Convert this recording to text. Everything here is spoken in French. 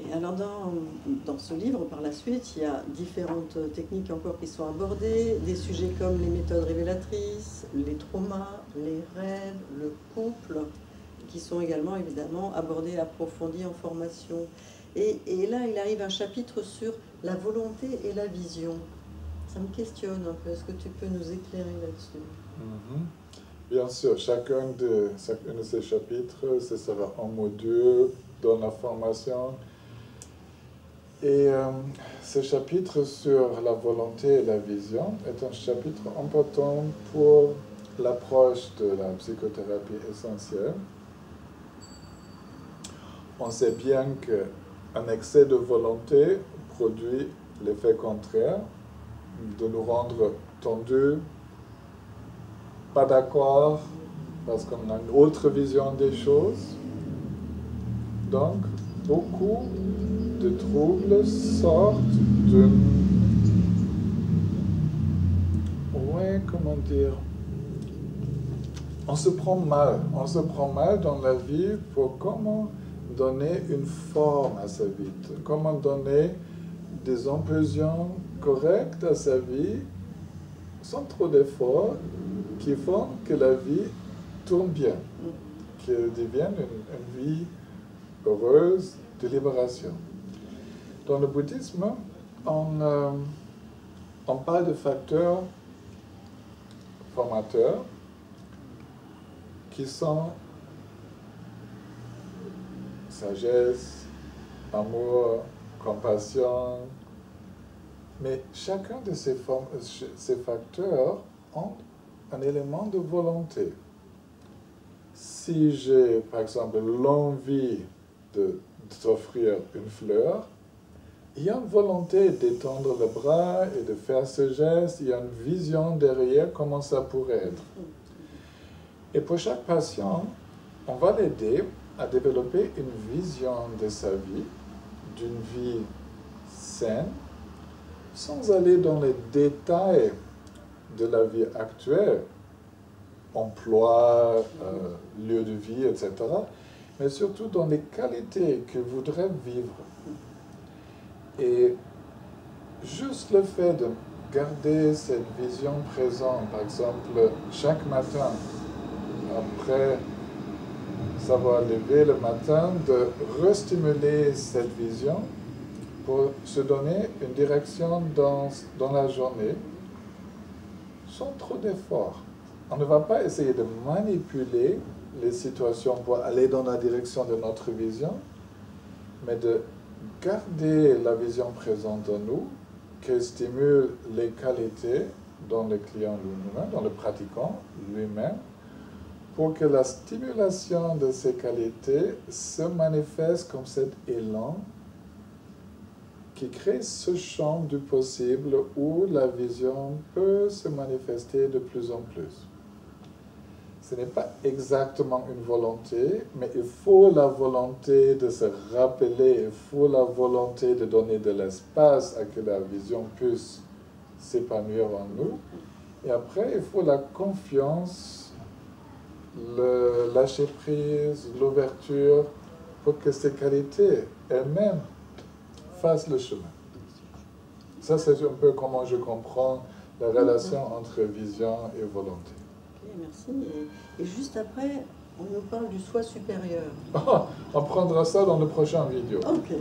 Et alors dans ce livre, par la suite, il y a différentes techniques encore qui sont abordées, des sujets comme les méthodes révélatrices, les traumas, les rêves, le couple, qui sont également évidemment abordés et approfondis en formation. Et là, il arrive un chapitre sur la volonté et la vision. Ça me questionne un peu. Est-ce que tu peux nous éclairer là-dessus? Bien sûr, chacun de ces chapitres, ce sera un module dans la formation. Et ce chapitre sur la volonté et la vision est un chapitre important pour l'approche de la psychothérapie essentielle. On sait bien qu'un excès de volonté produit l'effet contraire, de nous rendre tendus, pas d'accord, parce qu'on a une autre vision des choses. Donc, beaucoup de troubles sortent d'une... Ouais, comment dire? On se prend mal dans la vie pour comment donner une forme à sa vie, comment donner des impulsions correctes à sa vie, sans trop d'efforts, qui font que la vie tourne bien, qu'elle devienne une vie heureuse de libération. Dans le bouddhisme, on parle de facteurs formateurs qui sont sagesse, amour, compassion. Mais chacun de ces facteurs ont un élément de volonté. Si j'ai, par exemple, l'envie de t'offrir une fleur, il y a une volonté d'étendre le bras et de faire ce geste, il y a une vision derrière comment ça pourrait être. Et pour chaque patient, on va l'aider à développer une vision de sa vie, d'une vie saine, sans aller dans les détails de la vie actuelle, emploi, lieu de vie, etc., mais surtout dans les qualités qu'il voudrait vivre. Et juste le fait de garder cette vision présente, par exemple, chaque matin, après savoir lever le matin, de restimuler cette vision pour se donner une direction dans la journée, sans trop d'efforts. On ne va pas essayer de manipuler les situations pour aller dans la direction de notre vision, mais de garder la vision présente en nous, qui stimule les qualités dans le client lui-même, dans le pratiquant lui-même, pour que la stimulation de ces qualités se manifeste comme cet élan qui crée ce champ du possible où la vision peut se manifester de plus en plus. Ce n'est pas exactement une volonté, mais il faut la volonté de se rappeler, il faut la volonté de donner de l'espace à que la vision puisse s'épanouir en nous. Et après, il faut la confiance, le lâcher-prise, l'ouverture, pour que ces qualités elles-mêmes fassent le chemin. Ça, c'est un peu comment je comprends la relation entre vision et volonté. Merci. Et juste après, on nous parle du soi supérieur. On prendra ça dans le prochain vidéo. Ok.